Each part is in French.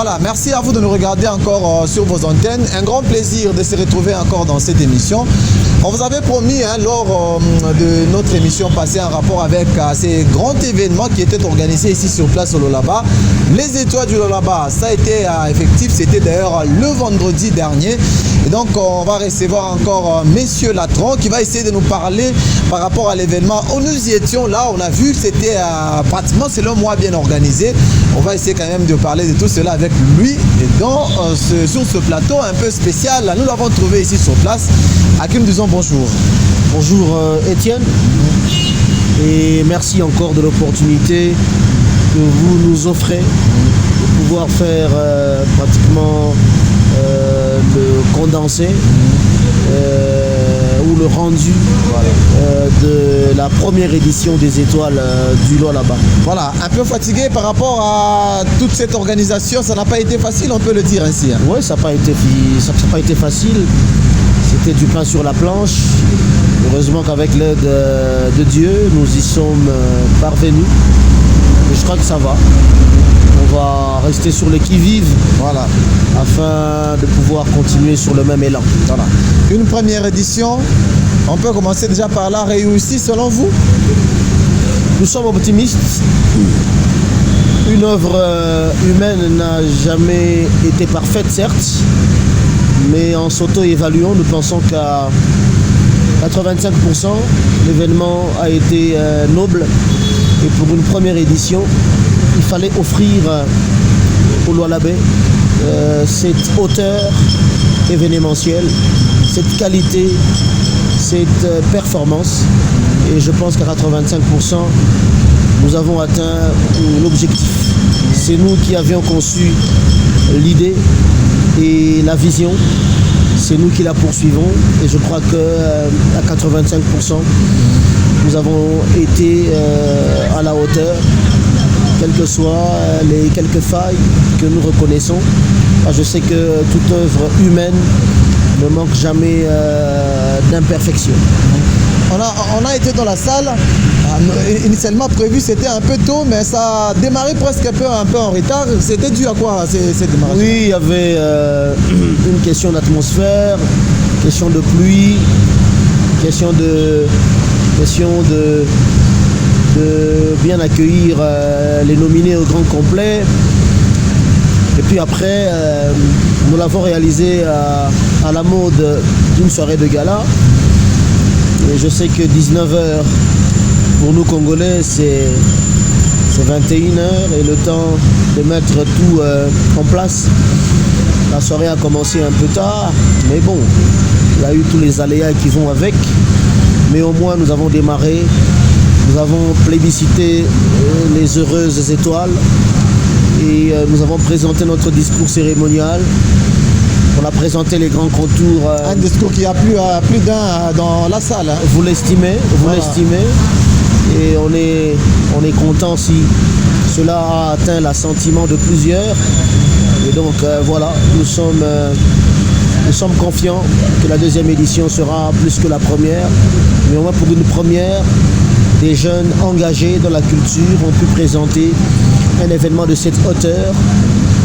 Voilà, merci à vous de nous regarder encore sur vos antennes. Un grand plaisir de se retrouver encore dans cette émission. On vous avait promis lors de notre émission passée en rapport avec ces grands événements qui étaient organisés ici sur place au Lualaba. Les étoiles du Lualaba, ça a été effectif, c'était d'ailleurs le vendredi dernier. Et donc on va recevoir encore Monsieur Latron qui va essayer de nous parler par rapport à l'événement. Nous y étions là, on a vu que c'était pratiquement selon moi bien organisé. On va essayer quand même de parler de tout cela avec lui. Et donc sur ce plateau un peu spécial, nous l'avons trouvé ici sur place. À qui nous disons bonjour. Bonjour Étienne. Et merci encore de l'opportunité que vous nous offrez de pouvoir faire pratiquement le condensé ou le rendu de la première édition des étoiles du Lualaba. Voilà, un peu fatigué par rapport à toute cette organisation, ça n'a pas été facile, on peut le dire ainsi. Oui, ça n'a pas été facile. C'était du pain sur la planche. Heureusement qu'avec l'aide de Dieu, nous y sommes parvenus. Et je crois que ça va. On va rester sur le qui-vive, voilà, afin de pouvoir continuer sur le même élan. Voilà. Une première édition, on peut commencer déjà par là, réussie selon vous? Nous sommes optimistes. Une œuvre humaine n'a jamais été parfaite, certes, mais en s'auto-évaluant, nous pensons qu'à 85%, l'événement a été noble. Et pour une première édition, il fallait offrir au Lualabais cette hauteur événementielle, cette qualité, cette performance. Et je pense qu'à 85%, nous avons atteint l'objectif. C'est nous qui avions conçu l'idée et la vision. C'est nous qui la poursuivons. Et je crois qu'à 85%, nous avons été à la hauteur, quelles que soient les quelques failles que nous reconnaissons. Je sais que toute œuvre humaine ne manque jamais d'imperfection. On a été dans la salle, initialement prévu c'était un peu tôt, mais ça a démarré presque un peu en retard. C'était dû à quoi cette démarrage? Oui, il y avait une question d'atmosphère, question de pluie, question de bien accueillir les nominés au grand complet. Et puis après, nous l'avons réalisé à la mode d'une soirée de gala. Et je sais que 19h pour nous Congolais, c'est 21h et le temps de mettre tout en place. La soirée a commencé un peu tard, mais bon, il y a eu tous les aléas qui vont avec. Mais au moins, nous avons démarré, nous avons plébiscité les heureuses étoiles et nous avons présenté notre discours cérémonial. On a présenté les grands contours. Un discours qui a plus d'un dans la salle. Hein. Vous l'estimez, et on est content si cela a atteint l'assentiment de plusieurs. Et donc voilà, nous sommes confiants que la deuxième édition sera plus que la première. Mais au moins pour une première, des jeunes engagés dans la culture ont pu présenter un événement de cette hauteur.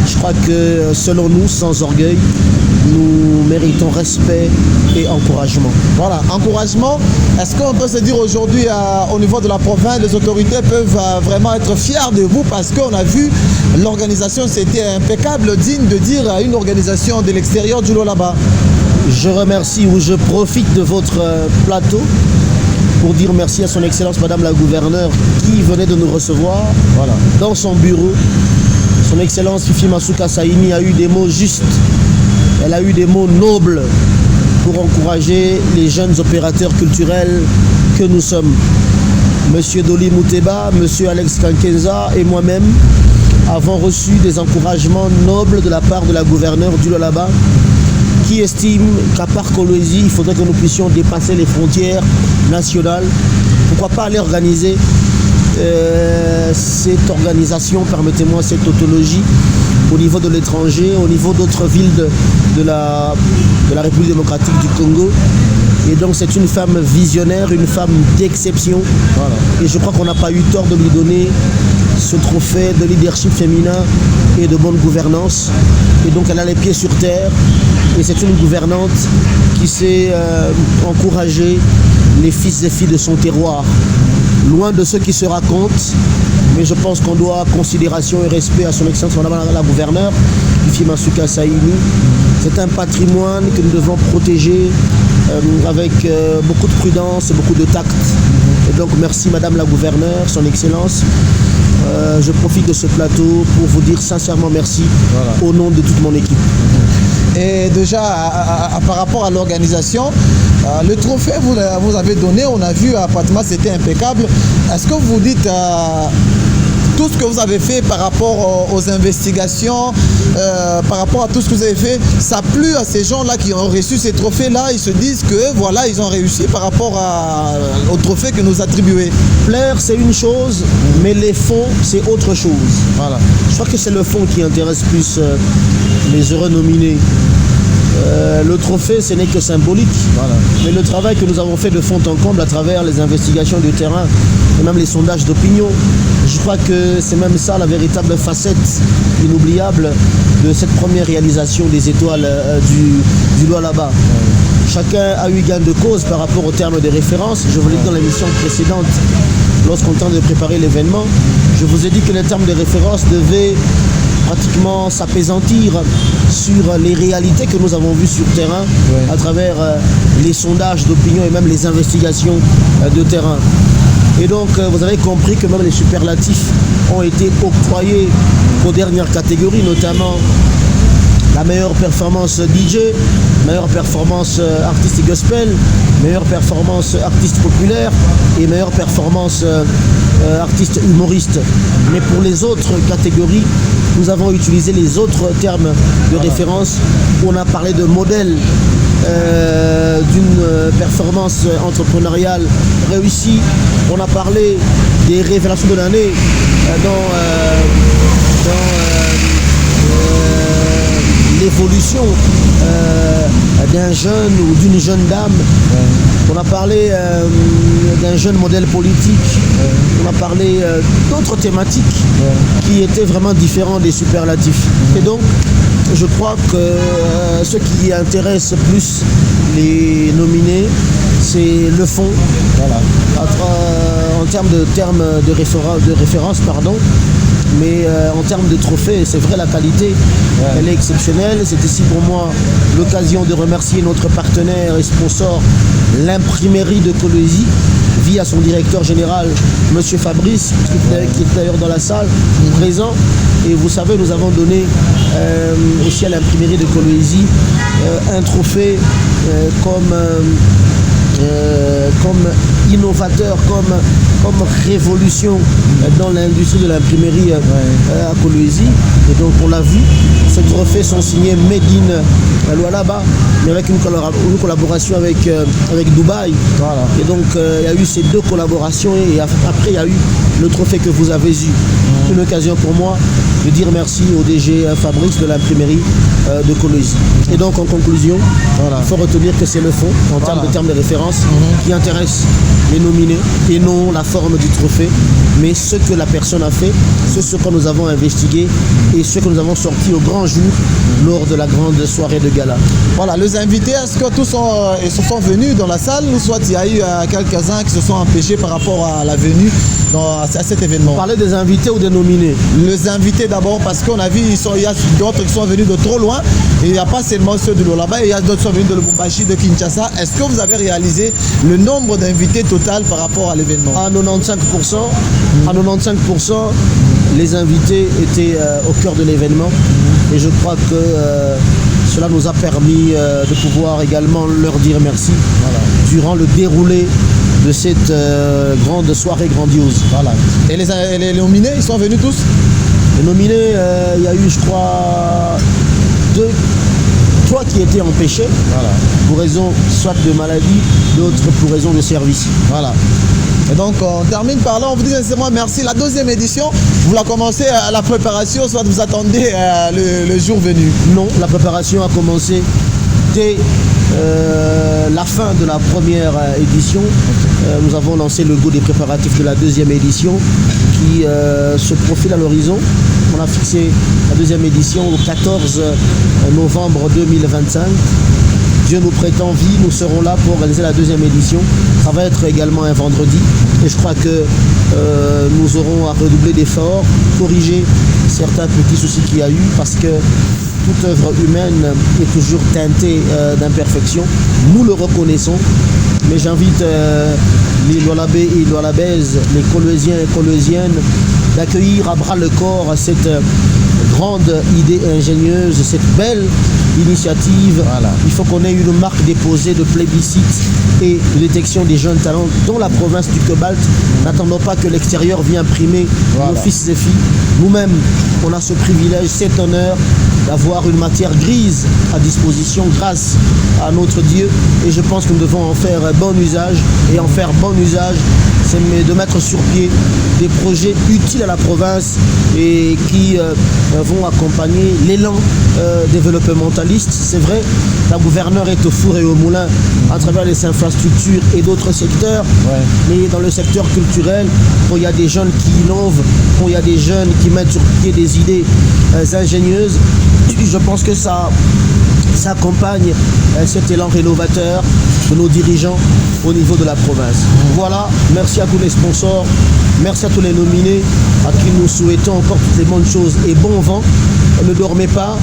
Je crois que selon nous, sans orgueil, nous méritons respect et encouragement. Voilà, encouragement. Est-ce qu'on peut se dire aujourd'hui au niveau de la province, les autorités peuvent vraiment être fiers de vous parce qu'on a vu l'organisation, c'était impeccable, digne de dire une organisation de l'extérieur du Lualaba. Je remercie ou je profite de votre plateau pour dire merci à son Excellence Madame la Gouverneure qui venait de nous recevoir dans son bureau. Son Excellence Fifi Masuka Saini a eu des mots justes, elle a eu des mots nobles pour encourager les jeunes opérateurs culturels que nous sommes. Monsieur Doli Mouteba, Monsieur Alex Kankenza et moi-même avons reçu des encouragements nobles de la part de la gouverneure du Lualaba qui estime qu'à part Kolwezi, il faudrait que nous puissions dépasser les frontières nationales. Pourquoi pas aller organiser cette organisation, permettez-moi cette tautologie, au niveau de l'étranger, au niveau d'autres villes de la République démocratique du Congo. Et donc c'est une femme visionnaire, une femme d'exception. Voilà. Et je crois qu'on n'a pas eu tort de lui donner ce trophée de leadership féminin et de bonne gouvernance. Et donc elle a les pieds sur terre et c'est une gouvernante qui sait encourager les fils et filles de son terroir. Loin de ceux qui se racontent, mais je pense qu'on doit considération et respect à son excellence Madame la gouverneure, Fifi Masuka Saini. C'est un patrimoine que nous devons protéger avec beaucoup de prudence et beaucoup de tact. Et donc merci Madame la gouverneure, son excellence. Je profite de ce plateau pour vous dire sincèrement merci au nom de toute mon équipe. Et déjà, par rapport à l'organisation, le trophée vous avez donné, on a vu à Fatma, c'était impeccable. Est-ce que vous dites tout ce que vous avez fait par rapport aux investigations, par rapport à tout ce que vous avez fait, ça a plu à ces gens-là qui ont reçu ces trophées-là, ils se disent que voilà, ils ont réussi par rapport au trophée que nous attribuez. Plaire, c'est une chose, mais les fonds, c'est autre chose. Voilà. Je crois que c'est le fond qui intéresse plus les heureux nominés. Le trophée, ce n'est que symbolique. Voilà. Mais le travail que nous avons fait de fond en comble à travers les investigations du terrain et même les sondages d'opinion, je crois que c'est même ça la véritable facette inoubliable de cette première réalisation des étoiles du Lualaba. Chacun a eu gain de cause par rapport au terme de référence. Je vous l'ai dit dans l'émission précédente, lorsqu'on tente de préparer l'événement, je vous ai dit que les termes de référence devaient pratiquement s'apaisantir sur les réalités que nous avons vues sur terrain à travers les sondages d'opinion et même les investigations de terrain. Et donc vous avez compris que même les superlatifs ont été octroyés aux dernières catégories, notamment la meilleure performance DJ, meilleure performance artiste gospel, meilleure performance artiste populaire et meilleure performance artiste humoriste. Mais pour les autres catégories, nous avons utilisé les autres termes de référence. On a parlé de modèle d'une performance entrepreneuriale réussie. On a parlé des révélations de l'année dans l'évolution d'un jeune ou d'une jeune dame. On a parlé d'un jeune modèle politique. On a parlé d'autres thématiques qui étaient vraiment différents des superlatifs. Et donc, je crois que ce qui intéresse plus les nominés, c'est le fond. Voilà. En termes de référence, pardon. Mais en termes de trophées, c'est vrai, la qualité, elle est exceptionnelle. C'est ici pour moi l'occasion de remercier notre partenaire et sponsor, l'imprimerie de Colosie, via son directeur général, M. Fabrice, qui est d'ailleurs dans la salle, présent. Et vous savez, nous avons donné aussi à l'imprimerie de Colosie un trophée comme innovateur, comme révolution dans l'industrie de l'imprimerie à Colosie. Et donc on l'a vu, ces trophées sont signés Made in Lualaba, mais avec une collaboration avec Dubaï. Voilà. Et donc il y a eu ces deux collaborations et après il y a eu le trophée que vous avez eu. Une occasion pour moi de dire merci au DG Fabrice de l'imprimerie de Colosie. Et donc en conclusion, il faut retenir que c'est le fond en termes de référence qui intéresse les nominés et non la forme du trophée, mais ce que la personne a fait, ce que nous avons investigué et ce que nous avons sorti au grand jour lors de la grande soirée de gala. Voilà, les invités, est-ce que tous ils sont venus dans la salle ou soit il y a eu quelques-uns qui se sont empêchés par rapport à la venue à cet événement? On parlait des invités ou des nominés? Les invités d'abord, parce qu'on a vu, il y a d'autres qui sont venus de trop loin. Et il n'y a pas seulement ceux de Lualaba, il y a d'autres qui sont venus de Lubumbashi, de Kinshasa. Est-ce que vous avez réalisé le nombre d'invités total par rapport à l'événement? À 95%, les invités étaient au cœur de l'événement. Et je crois que cela nous a permis de pouvoir également leur dire merci durant le déroulé de cette grande soirée grandiose. Voilà. Et les nominés, ils sont venus tous? Les nominés, il y a eu, je crois, 3 qui étaient empêchés, pour raison soit de maladie, d'autres pour raison de service. Voilà. Et donc on termine par là, on vous dit sincèrement merci. La deuxième édition, vous la commencez à la préparation, soit vous attendez le jour venu? Non, la préparation a commencé dès la fin de la première édition. Nous avons lancé le go des préparatifs de la deuxième édition qui se profile à l'horizon. On a fixé la deuxième édition au 14 novembre 2025. Dieu nous prêtant vie, nous serons là pour organiser la deuxième édition. Ça va être également un vendredi. Et je crois que nous aurons à redoubler d'efforts, corriger certains petits soucis qu'il y a eu, parce que toute œuvre humaine est toujours teintée d'imperfection. Nous le reconnaissons. Mais j'invite les Lualabais et Lualabaises, les Colossiens et Colossiennes, d'accueillir à bras le corps cette grande idée ingénieuse, cette belle initiative. Voilà. Il faut qu'on ait une marque déposée de plébiscite et de détection des jeunes talents dans la province du Cobalt. N'attendons pas que l'extérieur vienne primer nos fils et filles. Nous-mêmes, on a ce privilège, cet honneur d'avoir une matière grise à disposition grâce à notre Dieu. Et je pense que nous devons en faire bon usage. Et en faire bon usage, c'est de mettre sur pied des projets utiles à la province et qui vont accompagner l'élan développementaliste. C'est vrai, la gouverneure est au four et au moulin à travers les infrastructures et d'autres secteurs. Mais dans le secteur culturel, quand il y a des jeunes qui innovent, quand il y a des jeunes qui mettent sur pied des idées ingénieuses, je pense que ça accompagne cet élan rénovateur de nos dirigeants au niveau de la province. Voilà, merci à tous les sponsors, merci à tous les nominés, à qui nous souhaitons encore toutes les bonnes choses et bon vent. Ne dormez pas,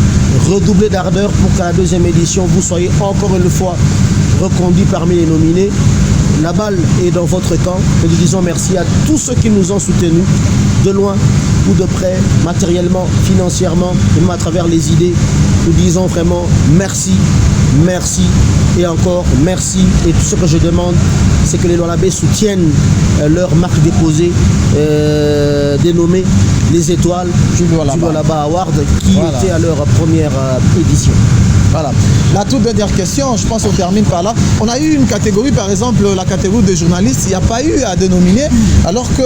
redoublez d'ardeur pour qu'à la deuxième édition, vous soyez encore une fois reconduits parmi les nominés. La balle est dans votre camp et nous disons merci à tous ceux qui nous ont soutenus, de loin ou de près, matériellement, financièrement, et même à travers les idées. Nous disons vraiment merci, merci et encore merci. Et tout ce que je demande, c'est que les Lualabais soutiennent leur marque déposée, dénommée les Étoiles du Lualaba Award, qui était à leur première édition. Voilà. La toute dernière question, je pense qu'on termine par là. On a eu une catégorie, par exemple, la catégorie de journalistes. Il n'y a pas eu à dénominer, alors que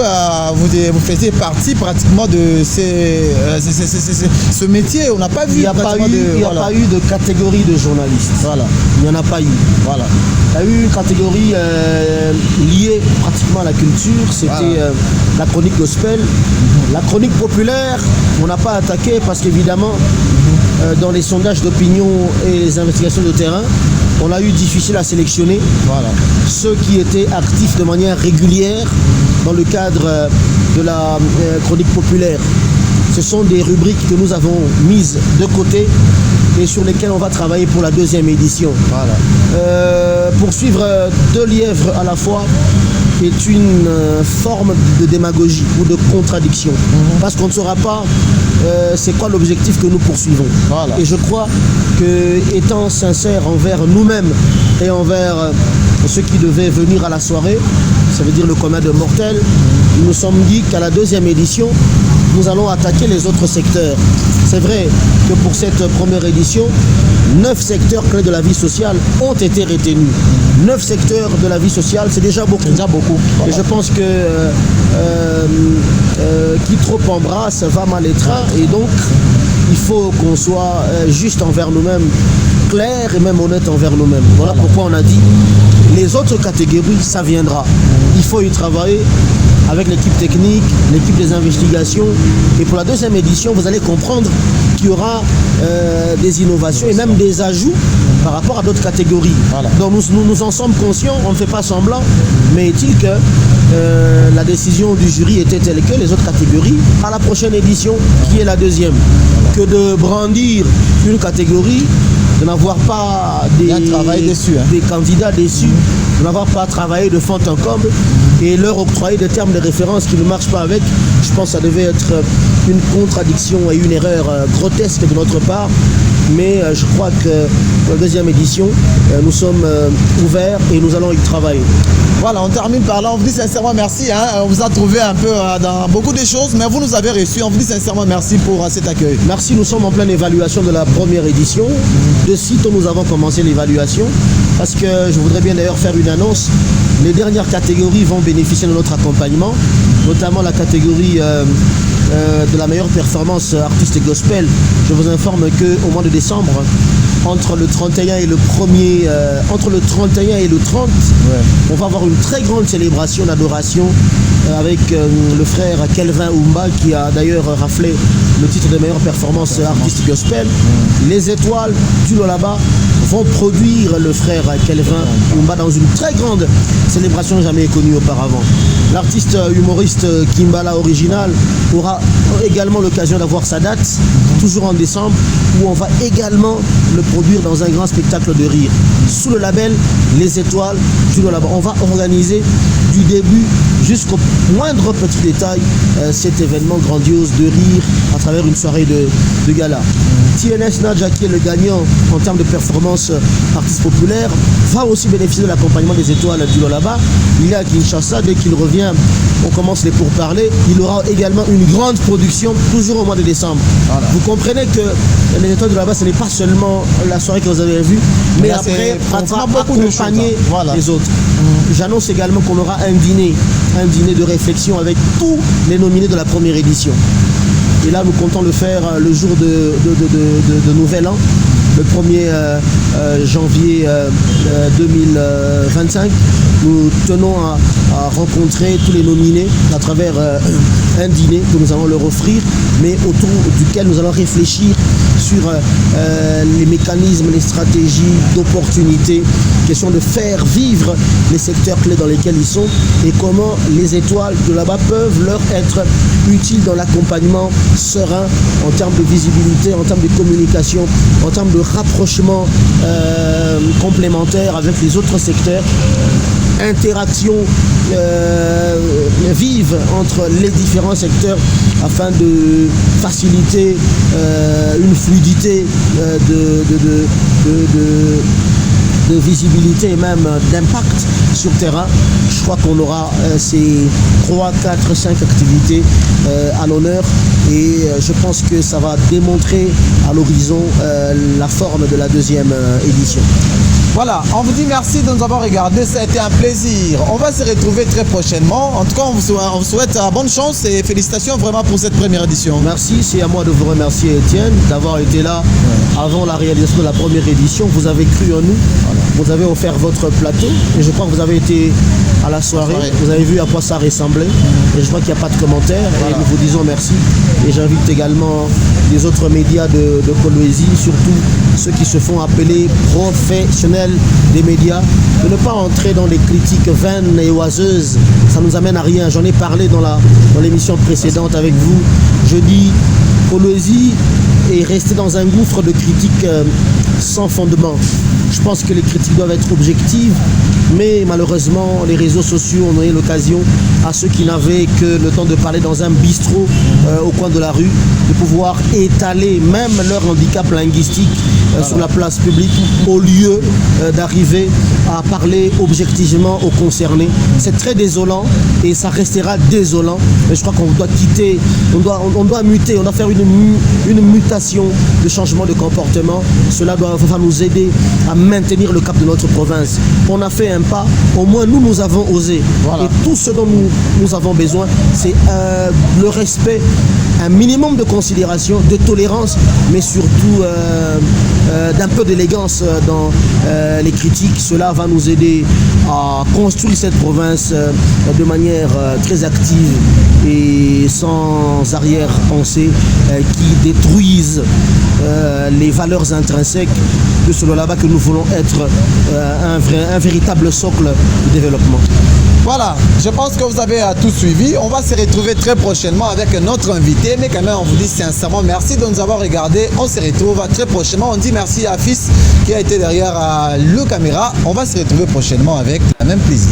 vous faisiez partie pratiquement de ce métier. On n'a pas vu. Il n'y a pas eu de catégorie de journalistes. Voilà. Il n'y en a pas eu. Voilà. Il y a eu une catégorie liée pratiquement à la culture. C'était la chronique gospel. La chronique populaire, on n'a pas attaqué parce qu'évidemment, dans les sondages d'opinion et les investigations de terrain, on a eu difficile à sélectionner ceux qui étaient actifs de manière régulière dans le cadre de la chronique populaire. Ce sont des rubriques que nous avons mises de côté et sur lesquelles on va travailler pour la deuxième édition. Poursuivre deux lièvres à la fois est une forme de démagogie ou de contradiction. Parce qu'on ne saura pas c'est quoi l'objectif que nous poursuivons. Et je crois que, étant sincère envers nous-mêmes et envers ceux qui devaient venir à la soirée, ça veut dire le commun de mortels, nous nous sommes dit qu'à la deuxième édition, nous allons attaquer les autres secteurs. C'est vrai que pour cette première édition, 9 secteurs clés de la vie sociale ont été retenus. 9 secteurs de la vie sociale, c'est déjà beaucoup. Et je pense que qui trop embrasse va mal étreint. Et donc, il faut qu'on soit juste envers nous-mêmes, clair et même honnête envers nous-mêmes. Voilà pourquoi on a dit, les autres catégories, ça viendra. Il faut y travailler avec l'équipe technique, l'équipe des investigations. Et pour la deuxième édition, vous allez comprendre qu'il y aura des innovations et même des ajouts par rapport à d'autres catégories. Donc nous en sommes conscients, on ne fait pas semblant, mais est-il que la décision du jury était telle que les autres catégories, à la prochaine édition, qui est la deuxième, que de brandir une catégorie, de n'avoir pas des candidats déçus, de n'avoir pas travaillé de fond en comble et leur octroyer des termes de référence qui ne marchent pas avec. Je pense que ça devait être une contradiction et une erreur grotesque de notre part. Mais je crois que pour la deuxième édition, nous sommes ouverts et nous allons y travailler. Voilà, on termine par là. On vous dit sincèrement merci. On vous a trouvé un peu dans beaucoup de choses, mais vous nous avez reçus. On vous dit sincèrement merci pour cet accueil. Merci, nous sommes en pleine évaluation de la première édition. De sitôt, nous avons commencé l'évaluation. Parce que je voudrais bien d'ailleurs faire une annonce. Les dernières catégories vont bénéficier de notre accompagnement, notamment la catégorie de la meilleure performance artiste gospel. Je vous informe qu'au mois de décembre, entre le 31 et le 1er, entre le 31 et le 30, on va avoir une très grande célébration d'adoration avec le frère Kelvin Oumba qui a d'ailleurs raflé le titre de meilleure performance artistique gospel. Les étoiles du Lualaba vont produire le frère Kelvin Oumba dans une très grande célébration jamais connue auparavant. L'artiste humoriste Kimbala Original aura également l'occasion d'avoir sa date, toujours en décembre, où on va également le produire dans un grand spectacle de rire. Sous le label Les Étoiles du Lualaba. On va organiser du début jusqu'au moindre petit détail cet événement grandiose de rire à travers une soirée de gala. TNS Nadja, qui est le gagnant en termes de performance artiste populaire, va aussi bénéficier de l'accompagnement des Étoiles du Lualaba. Il est à Kinshasa, dès qu'il revient, on commence les pourparlers. Il aura également une grande production, toujours au mois de décembre. Voilà. Vous comprenez que les Étoiles du Lualaba, ce n'est pas seulement la soirée que vous avez vue, mais après, on va accompagner les autres. J'annonce également qu'on aura un dîner de réflexion avec tous les nominés de la première édition. Et là, nous comptons le faire le jour de Nouvel An, le 1er janvier 2025. Nous tenons à rencontrer tous les nominés à travers un dîner que nous allons leur offrir, mais autour duquel nous allons réfléchir sur les mécanismes, les stratégies d'opportunité, question de faire vivre les secteurs clés dans lesquels ils sont et comment les étoiles de là-bas peuvent leur être utiles dans l'accompagnement serein en termes de visibilité, en termes de communication, en termes de rapprochement complémentaire avec les autres secteurs, interaction vive entre les différents secteurs afin de faciliter une fluidité de visibilité et même d'impact sur terrain. Je crois qu'on aura ces 3, 4, 5 activités à l'honneur et je pense que ça va démontrer à l'horizon la forme de la deuxième édition. Voilà, on vous dit merci de nous avoir regardé, ça a été un plaisir. On va se retrouver très prochainement. En tout cas, on vous souhaite bonne chance et félicitations vraiment pour cette première édition. Merci, c'est à moi de vous remercier Étienne d'avoir été là avant la réalisation de la première édition. Vous avez cru en nous, vous avez offert votre plateau et je crois que vous avez été à la soirée. Vous avez vu à quoi ça ressemblait et je crois qu'il n'y a pas de commentaires et nous vous disons merci. Et j'invite également les autres médias de Kolwezi, surtout ceux qui se font appeler professionnels des médias, de ne pas entrer dans les critiques vaines et oiseuses. Ça nous amène à rien. J'en ai parlé dans l'émission précédente avec vous. Je dis, Kolwezi est resté dans un gouffre de critiques sans fondement. Je pense que les critiques doivent être objectives, mais malheureusement, les réseaux sociaux ont donné l'occasion à ceux qui n'avaient que le temps de parler dans un bistrot au coin de la rue, de pouvoir étaler même leur handicap linguistique sur la place publique, au lieu d'arriver à parler objectivement aux concernés. C'est très désolant et ça restera désolant, mais je crois qu'on doit quitter, on doit muter, on doit faire une mutation de changement de comportement. Cela va nous aider à maintenir le cap de notre province. On a fait un pas, au moins nous avons osé. Voilà. Et tout ce dont nous avons besoin, c'est le respect, un minimum de considération, de tolérance, mais surtout d'un peu d'élégance dans les critiques. Cela va nous aider à construire cette province de manière très active et sans arrière-pensée qui détruisent les valeurs intrinsèques de ce là-bas que nous voulons être un véritable socle de développement. Voilà, je pense que vous avez tout suivi. On va se retrouver très prochainement avec notre invité, mais quand même on vous dit sincèrement merci de nous avoir regardé. On se retrouve très prochainement. On dit merci à Fils qui a été derrière le caméra. On va se retrouver prochainement avec le même plaisir.